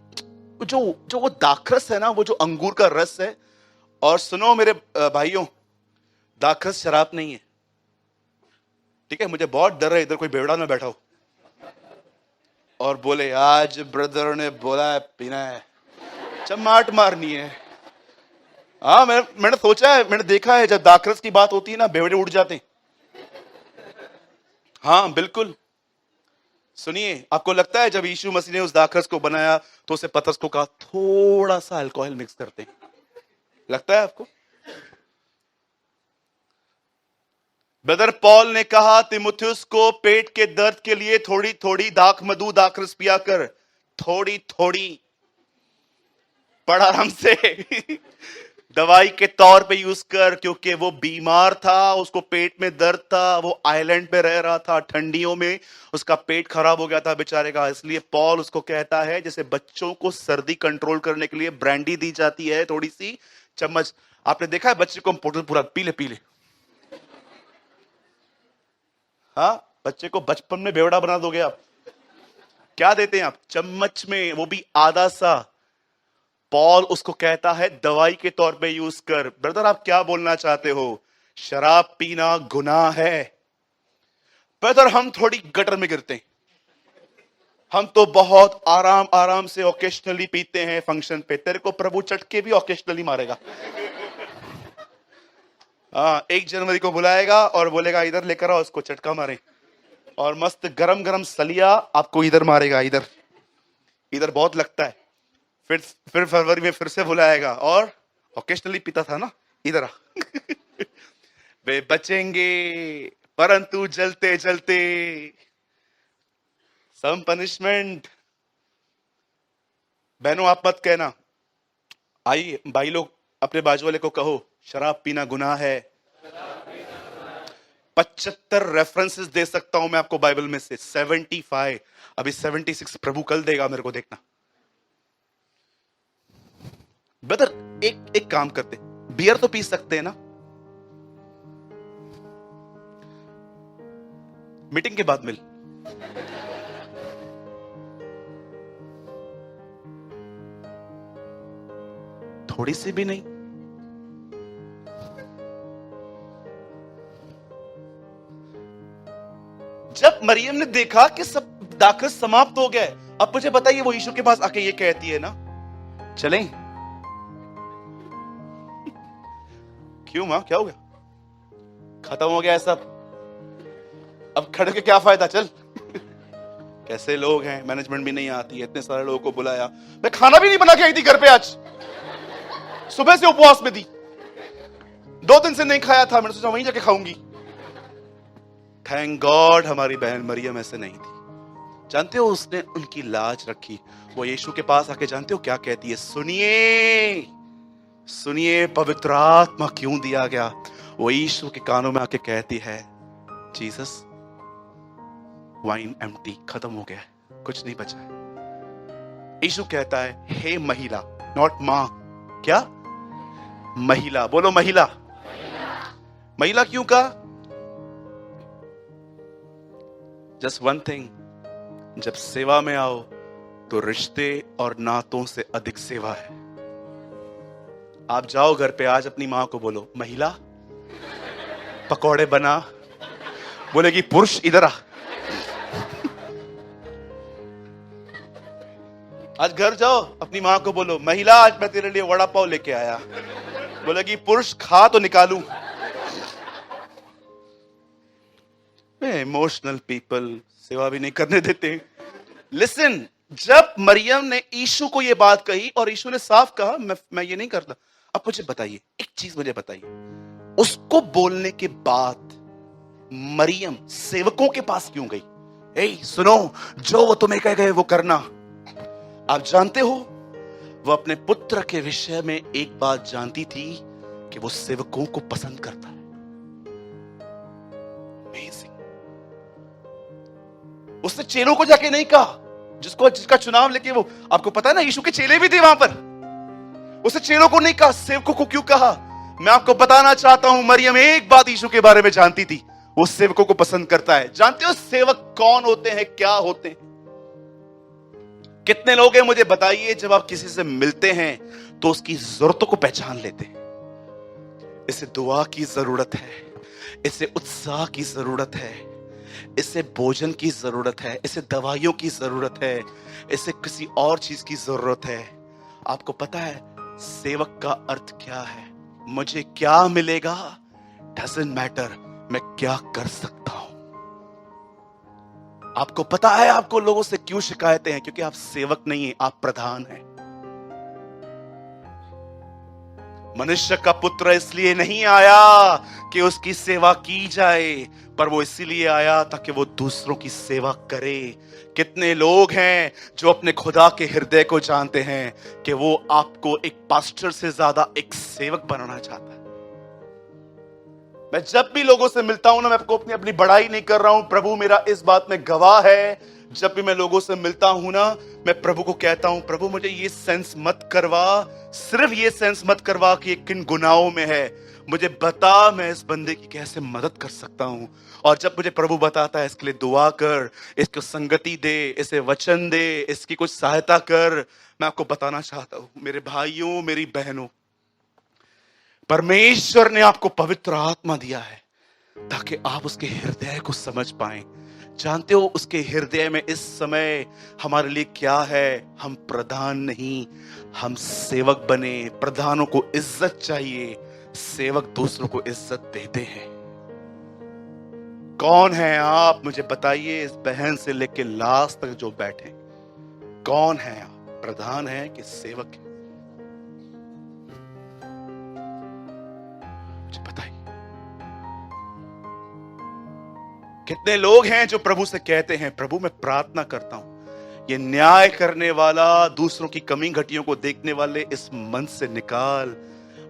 जो वो दाखरस है ना, वो जो अंगूर का रस है। और सुनो मेरे भाइयों, दाखरस शराब नहीं है, ठीक है? मुझे बहुत डर है इधर कोई बेवड़ा ना बैठा हो और बोले आज ब्रदर ने बोला है पीना है, चमाट मारनी है। हाँ मैंने सोचा है, मैंने देखा है, जब दाखरस की बात होती है ना, बेवड़े उड़ जाते हैं। हाँ बिल्कुल। सुनिए, आपको लगता है जब यीशु मसीह ने उस दाखरस को बनाया तो उसे पतरस को कहा थोड़ा सा अल्कोहल मिक्स करते हैं? लगता है आपको? ब्रदर पॉल ने कहा तिमुथियुस को पेट के दर्द के लिए थोड़ी थोड़ी दाखरस पिया कर, थोड़ी थोड़ी, पढ़ आराम से, दवाई के तौर पे यूज कर, क्योंकि वो बीमार था, उसको पेट में दर्द था, वो आइलैंड पे रह रहा था, ठंडियों में उसका पेट खराब हो गया था बेचारे का। इसलिए पॉल उसको कहता है, जैसे बच्चों को सर्दी कंट्रोल करने के लिए ब्रांडी दी जाती है थोड़ी सी चम्मच। आपने देखा है बच्चे को पूरा पीले पीले, हाँ बच्चे को बचपन में बेवड़ा बना दोगे आप। क्या देते हैं आप? चम्मच में, वो भी आधा सा। पॉल उसको कहता है दवाई के तौर पे यूज कर। ब्रदर आप क्या बोलना चाहते हो? शराब पीना गुनाह है। ब्रदर हम थोड़ी गटर में गिरते हैं, हम तो बहुत आराम आराम से ओकेशनली पीते हैं फंक्शन पे, तेरे को प्रभु चटके भी ओकेशनली मारेगा। हाँ, 1 जनवरी को बुलाएगा और बोलेगा इधर लेकर आओ उसको, चटका मारे, और मस्त गरम गरम सलिया आपको इधर मारेगा, इधर इधर बहुत लगता है। फिर फरवरी में फिर से बुलाएगा और ओकेशनली पीता था ना, इधर आ। वे बचेंगे परंतु जलते जलते, सम पनिशमेंट। बहनों आप मत कहना, आइए भाई लोग अपने बाजू वाले को कहो शराब पीना गुनाह है। 75 रेफरेंसेस दे सकता हूं मैं आपको बाइबल में से, 75, अभी 76 प्रभु कल देगा मेरे को, देखना। ब्रदर एक काम करते, बियर तो पी सकते हैं ना, मीटिंग के बाद मिल। थोड़ी सी भी नहीं। जब मरियम ने देखा कि सब दाखिल समाप्त हो गए, अब मुझे बताइए वो यीशु के पास आके ये कहती है ना चलें। क्यों मां, क्या हो गया? खत्म हो गया सब, अब खड़े के क्या फायदा, चल। कैसे लोग हैं, मैनेजमेंट भी नहीं आती है, इतने सारे लोगों को बुलाया, मैं खाना भी नहीं बना के आई थी घर पे, आज सुबह से उपवास में थी, 2 दिन से नहीं खाया था, मैंने सोचा वहीं जाके खाऊंगी। थैंक गॉड हमारी बहन मरियम ऐसे नहीं थी। जानते हो उसने उनकी लाज रखी। वो यीशु के पास आके जानते हो क्या कहती है? सुनिए सुनिए, पवित्र आत्मा क्यों दिया गया। वो यीशु के कानों में आके कहती है, जीसस वाइन एम्प्टी, खत्म हो गया, कुछ नहीं बचा है। यीशु कहता है हे महिला, नॉट मां, क्या महिला, बोलो महिला। महिला क्यों कहा? जस्ट वन थिंग, जब सेवा में आओ तो रिश्ते और नातों से अधिक सेवा है। आप जाओ घर पे, आज अपनी मां को बोलो महिला पकौड़े बना, बोलेगी पुरुष इधर आ। आज घर जाओ अपनी मां को बोलो महिला आज मैं तेरे लिए वड़ा पाव लेके आया, बोलेगी पुरुष खा तो निकालूं। इमोशनल पीपल सेवा भी नहीं करने देते। लिसन, जब मरियम ने यीशु को यह बात कही और यीशु ने साफ कहा मैं ये नहीं करता। अब मुझे बताइए एक चीज, मुझे बताइए, उसको बोलने के बाद मरियम सेवकों के पास क्यों गई? ए सुनो, जो वो तुम्हें कह गए वो करना। आप जानते हो वो अपने पुत्र के विषय में एक बात जानती थी कि वो सेवकों को पसंद करता है। Amazing. उसने चेलों को जाके नहीं कहा, जिसका चुनाव लेके वो, आपको पता है ना यीशु के चेले भी थे वहां पर, उसने चेलों को नहीं कहा, सेवकों को क्यों कहा? मैं आपको बताना चाहता हूं, मरियम एक बात यीशु के बारे में जानती थी, वो सेवकों को पसंद करता है। जानते हो सेवक कौन होते हैं, क्या होते हैं? कितने लोग हैं मुझे बताइए, जब आप किसी से मिलते हैं तो उसकी जरूरतों को पहचान लेते हैं। इसे दुआ की जरूरत है, इसे उत्साह की जरूरत है, इसे भोजन की जरूरत है, इसे दवाइयों की जरूरत है, इसे किसी और चीज की जरूरत है। आपको पता है सेवक का अर्थ क्या है? मुझे क्या मिलेगा डजंट मैटर, मैं क्या कर सकता हूं। आपको पता है आपको लोगों से क्यों शिकायतें हैं? क्योंकि आप सेवक नहीं हैं, आप प्रधान हैं। मनुष्य का पुत्र इसलिए नहीं आया कि उसकी सेवा की जाए, पर वो इसीलिए आया ताकि वो दूसरों की सेवा करे। कितने लोग हैं जो अपने खुदा के हृदय को जानते हैं कि वो आपको एक पास्टर से ज्यादा एक सेवक बनाना चाहता है। मैं जब भी लोगों से मिलता हूं ना, मैं आपको अपनी बड़ाई नहीं कर रहा हूं, प्रभु मेरा इस बात में गवाह है। जब भी मैं लोगों से मिलता हूं ना, मैं प्रभु को कहता हूं प्रभु मुझे ये सेंस मत करवा, सिर्फ ये सेंस मत करवा कि ये किन गुनाहों में है, मुझे बता मैं इस बंदे की कैसे मदद कर सकता हूं। और जब मुझे प्रभु बताता है इसके लिए दुआ कर, इसको संगति दे, इसे वचन दे, इसकी कुछ सहायता कर, मैं आपको बताना चाहता हूं मेरे भाइयों मेरी बहनों, परमेश्वर ने आपको पवित्र आत्मा दिया है ताकि आप उसके हृदय को समझ पाएं। जानते हो उसके हृदय में इस समय हमारे लिए क्या है? हम प्रधान नहीं, हम सेवक बने। प्रधानों को इज्जत चाहिए, सेवक दूसरों को इज्जत देते हैं। कौन है आप? मुझे बताइए, इस बहन से लेके लास्ट तक जो बैठे, कौन है आप? प्रधान है कि सेवक है? मुझे बताइए। कितने लोग हैं जो प्रभु से कहते हैं, प्रभु मैं प्रार्थना करता हूं, ये न्याय करने वाला, दूसरों की कमी घटियों को देखने वाले इस मन से निकाल।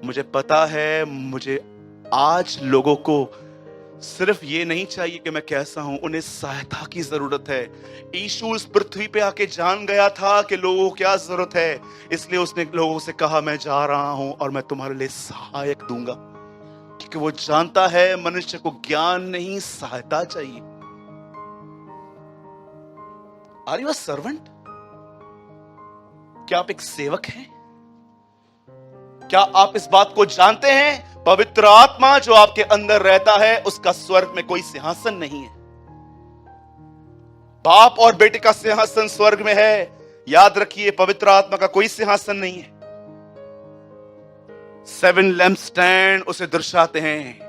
मुझे पता है, मुझे आज लोगों को सिर्फ ये नहीं चाहिए कि मैं कैसा हूं, उन्हें सहायता की जरूरत है। यीशु इस पृथ्वी पे आके जान गया था कि लोगों को क्या जरूरत है, इसलिए उसने लोगों से कहा मैं जा रहा हूं और मैं तुम्हारे लिए सहायक दूंगा, क्योंकि वो जानता है मनुष्य को ज्ञान नहीं, सहायता चाहिए। Are you a servant? क्या आप एक सेवक हैं? क्या आप इस बात को जानते हैं? पवित्र आत्मा जो आपके अंदर रहता है, उसका स्वर्ग में कोई सिंहासन नहीं है। बाप और बेटे का सिंहासन स्वर्ग में है, याद रखिए, पवित्र आत्मा का कोई सिंहासन नहीं है। 7 लैम्प स्टैंड उसे दर्शाते हैं,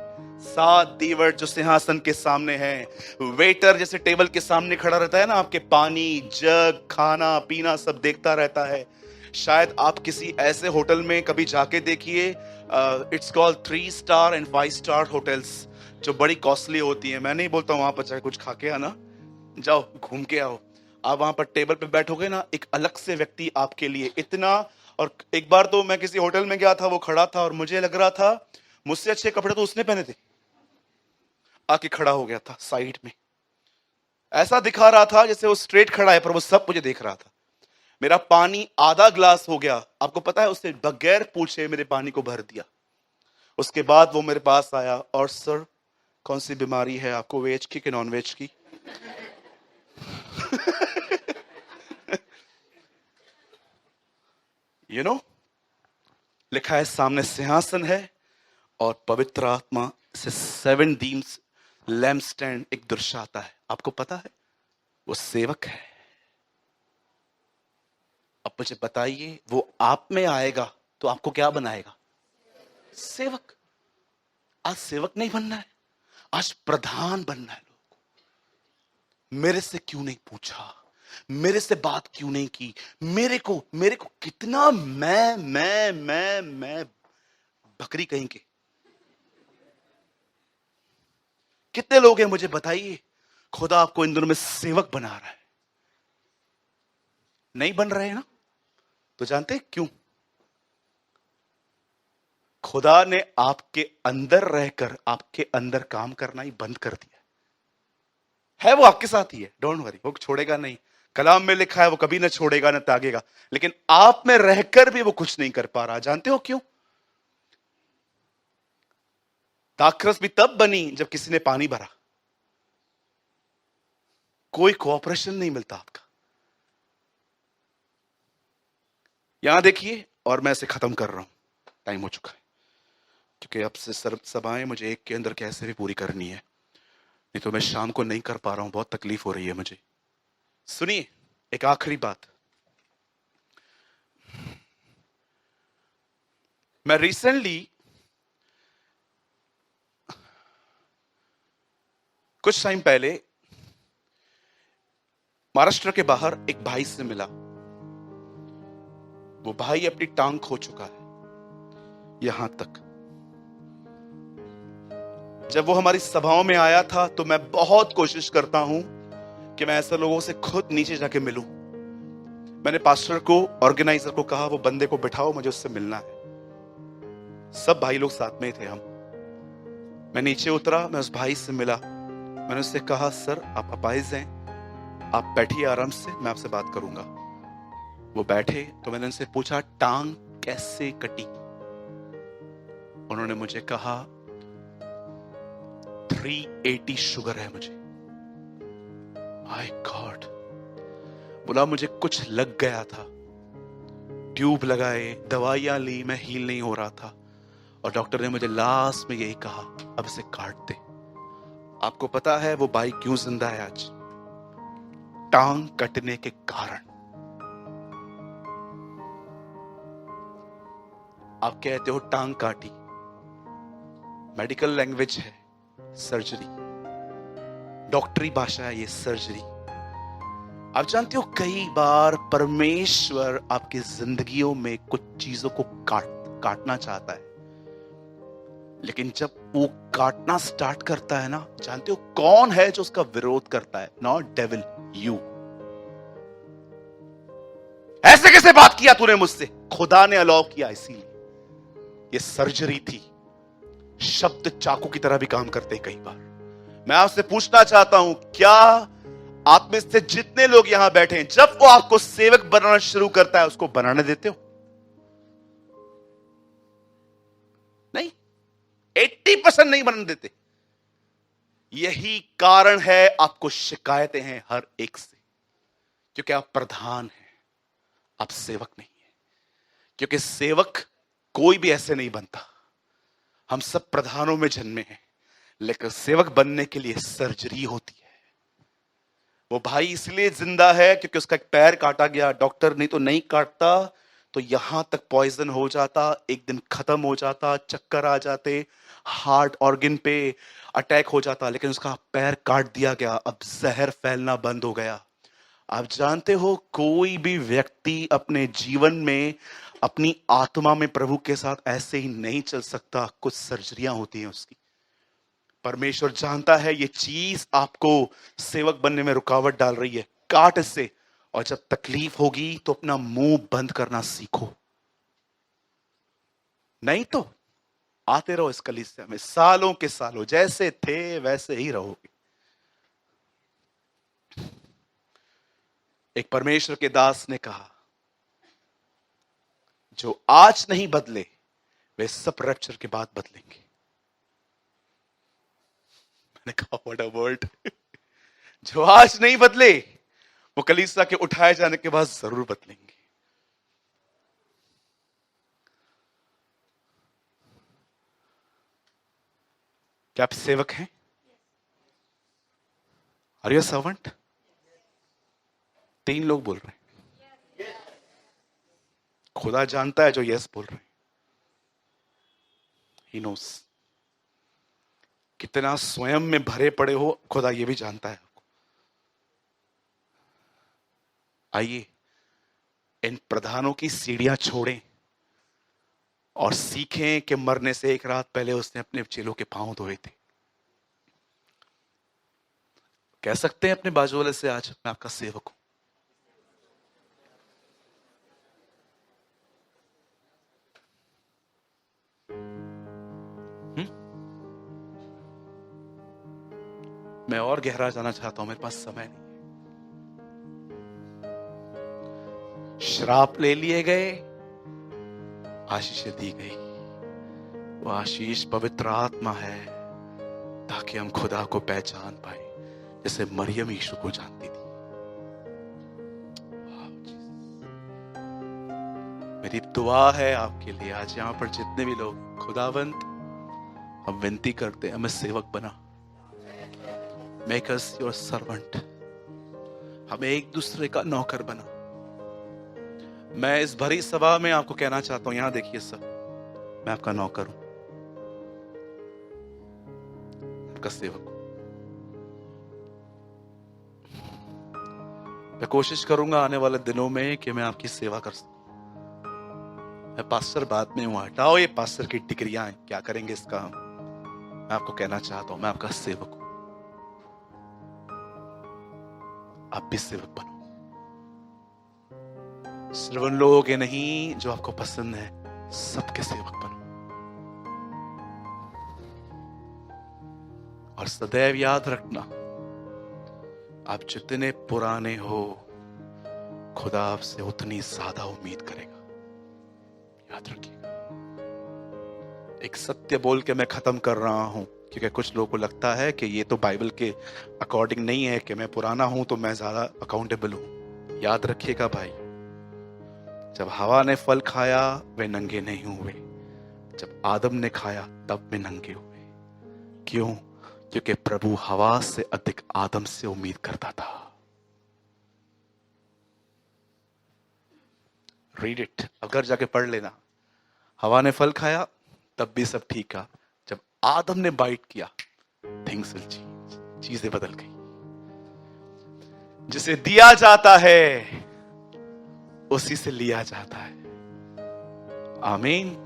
7 दीवर जो सिंहासन के सामने हैं। वेटर जैसे टेबल के सामने खड़ा रहता है ना, आपके पानी, जग, खाना पीना सब देखता रहता है। शायद आप किसी ऐसे होटल में कभी जाके देखिए, it's called 3 star and 5 star hotels, जो बड़ी कॉस्टली होती है। मैं नहीं बोलता वहां पर चाहे कुछ खा के आना, जाओ घूम के आओ। आप वहां पर टेबल पे बैठोगे ना, एक अलग से व्यक्ति आपके लिए इतना। और एक बार तो मैं किसी होटल में गया था, वो खड़ा था और मुझे लग रहा था मुझसे अच्छे कपड़े तो उसने पहने थे, आके खड़ा हो गया था साइड में। ऐसा दिखा रहा था जैसे वो स्ट्रेट खड़ा है, पर वो सब मुझे देख रहा था। मेरा पानी आधा ग्लास हो गया, आपको पता है, उसने बगैर पूछे मेरे पानी को भर दिया। उसके बाद वो मेरे पास आया, और सर कौन सी बीमारी है आपको, वेज की कि नॉन वेज की? यू नो, लिखा है सामने सिंहासन है और पवित्र आत्मा से 7 दीम्स लैम्प स्टैंड एक दर्शाता है। आपको पता है वो सेवक है। अब मुझे बताइए, वो आप में आएगा तो आपको क्या बनाएगा? सेवक। आज सेवक नहीं बनना है, आज प्रधान बनना है। लोगों को मेरे से क्यों नहीं पूछा, मेरे से बात क्यों नहीं की, मेरे को कितना मैं बकरी कहीं के। कितने लोग हैं मुझे बताइए, खुदा आपको इन दिनों में सेवक बना रहा है। नहीं बन रहे हैं ना, तो जानते हैं क्यों? खुदा ने आपके अंदर रहकर आपके अंदर काम करना ही बंद कर दिया है। वो आपके साथ ही है, डोंट वरी, वो छोड़ेगा नहीं। कलाम में लिखा है वो कभी ना छोड़ेगा ना त्यागेगा, लेकिन आप में रहकर भी वो कुछ नहीं कर पा रहा। जानते हो क्यों? दाखरस भी तब बनी जब किसी ने पानी भरा। कोई कोऑपरेशन नहीं मिलता आपका। यहां देखिए, और मैं इसे खत्म कर रहा हूं, टाइम हो चुका है, क्योंकि अब से सर्व सभाएं मुझे एक के अंदर कैसे भी पूरी करनी है, नहीं तो मैं शाम को नहीं कर पा रहा हूं, बहुत तकलीफ हो रही है मुझे। सुनिए, एक आखिरी बात। मैं रिसेंटली कुछ टाइम पहले महाराष्ट्र के बाहर एक भाई से मिला। वो भाई अपनी टांग खो चुका है यहां तक। जब वो हमारी सभाओं में आया था तो मैं बहुत कोशिश करता हूं कि मैं ऐसे लोगों से खुद नीचे जाके मिलूं। मैंने पास्टर को, ऑर्गेनाइजर को कहा वो बंदे को बिठाओ, मुझे उससे मिलना है। सब भाई लोग साथ में थे हम। मैं नीचे उतरा, मैं उस भाई से मिला। मैंने उससे कहा सर आप अपाहिज हैं, आप बैठिए आराम से, मैं आपसे बात करूंगा। वो बैठे तो मैंने उनसे पूछा टांग कैसे कटी। उन्होंने मुझे कहा 380 शुगर है मुझे। My God. बोला मुझे कुछ लग गया था, ट्यूब लगाए, दवाइयां ली, मैं हील नहीं हो रहा था, और डॉक्टर ने मुझे लास्ट में यही कहा अब इसे काट दे। आपको पता है वो भाई क्यों जिंदा है आज? टांग कटने के कारण। आप कहते हो टांग काटी, मेडिकल लैंग्वेज है सर्जरी, डॉक्टरी भाषा है ये सर्जरी। आप जानते हो कई बार परमेश्वर आपकी जिंदगियों में कुछ चीजों को काटना चाहता है, लेकिन जब वो काटना स्टार्ट करता है ना, जानते हो कौन है जो उसका विरोध करता है? Not devil, you. ऐसे कैसे बात किया तूने मुझसे? खुदा ने अलाउ किया, इसीलिए ये सर्जरी थी। शब्द चाकू की तरह भी काम करते हैं कई बार। मैं आपसे पूछना चाहता हूं, क्या आप में से जितने लोग यहां बैठे हैं, जब वो आपको सेवक बनाना शुरू करता है, उसको बनाने देते हो? नहीं, 80% नहीं बनने देते। यही कारण है आपको शिकायतें हैं हर एक से, क्योंकि आप प्रधान हैं, आप सेवक नहीं है। क्योंकि सेवक कोई भी ऐसे नहीं बनता। हम सब प्रधानों में जन्मे हैं, लेकिन सेवक बनने के लिए सर्जरी होती है। वो भाई इसलिए जिंदा है क्योंकि उसका एक पैर काटा गया, डॉक्टर नहीं तो नहीं काटता तो यहां तक पॉइजन हो जाता, एक दिन खत्म हो जाता, चक्कर आ जाते, हार्ट ऑर्गन पे अटैक हो जाता। लेकिन उसका पैर काट दिया गया, अब जहर फैलना बंद हो गया। आप जानते हो कोई भी व्यक्ति अपने जीवन में, अपनी आत्मा में प्रभु के साथ ऐसे ही नहीं चल सकता, कुछ सर्जरियां होती हैं उसकी। परमेश्वर जानता है ये चीज आपको सेवक बनने में रुकावट डाल रही है, काट इससे। और जब तकलीफ होगी तो अपना मुंह बंद करना सीखो, नहीं तो आते रहो इस कलीसिया में सालों के सालों, जैसे थे वैसे ही रहोगे। एक परमेश्वर के दास ने कहा, जो आज नहीं बदले वे सब रैप्चर के बाद बदलेंगे। मैंने कहा व्हाट अ वर्ड। जो आज नहीं बदले वो कलीसिया के उठाए जाने के बाद जरूर बदलेंगे। क्या आप सेवक हैं? Are you servant? 3 लोग बोल रहे हैं। खुदा जानता है जो यस बोल रहे हैं। He knows. कितना स्वयं में भरे पड़े हो, खुदा ये भी जानता है आपको। आइए इन प्रधानों की सीढ़ियां छोड़ें और सीखें कि मरने से एक रात पहले उसने अपने चेलों के पांव धोए थे। कह सकते हैं अपने बाजू वाले से, आज मैं आपका सेवक हूं। मैं और गहरा जाना चाहता हूं, मेरे पास समय नहीं। श्राप ले लिए गए, आशीष दी गई। वो आशीष पवित्र आत्मा है, ताकि हम खुदा को पहचान पाए जैसे मरियम यीशु को जानती थी। मेरी दुआ है आपके लिए, आज यहां पर जितने भी लोग, खुदावंत हम विनती करते हैं, हमें सेवक बना। Make us your servant. हमें एक दूसरे का नौकर बना। मैं इस भरी सभा में आपको कहना चाहता हूं, यहां देखिए सब, मैं आपका नौकर हूं, आपका सेवक हूं। मैं कोशिश करूंगा आने वाले दिनों में कि मैं आपकी सेवा कर सकूं। मैं पास्टर बाद में हूं, हटाओ ये पास्टर की डिग्रियां, क्या करेंगे इसका। मैं आपको कहना चाहता हूं, मैं आपका सेवक हूं, आप भी सेवक बनो। सिर्फ उन लोगों के नहीं जो आपको पसंद है, सबके सेवक बनो। और सदैव याद रखना, आप जितने पुराने हो, खुदा आपसे उतनी ज्यादा उम्मीद करेगा। याद रखिएगा। एक सत्य बोल के मैं खत्म कर रहा हूं, क्योंकि कुछ लोगों को लगता है कि ये तो बाइबल के अकॉर्डिंग नहीं है कि मैं पुराना हूं तो मैं ज्यादा अकाउंटेबल हूं। याद रखिएगा भाई, जब हवा ने फल खाया वे नंगे नहीं हुए, जब आदम ने खाया तब वे नंगे हुए। क्यों? क्योंकि प्रभु हवा से अधिक आदम से उम्मीद करता था। रीड इट, अब घर जाके पढ़ लेना। हवा ने फल खाया तब भी सब ठीक था, जब आदम ने बाइट किया थिंग्स विल चेंज, चीजें बदल गई। जिसे दिया जाता है उसी से लिया जाता है। आमीन।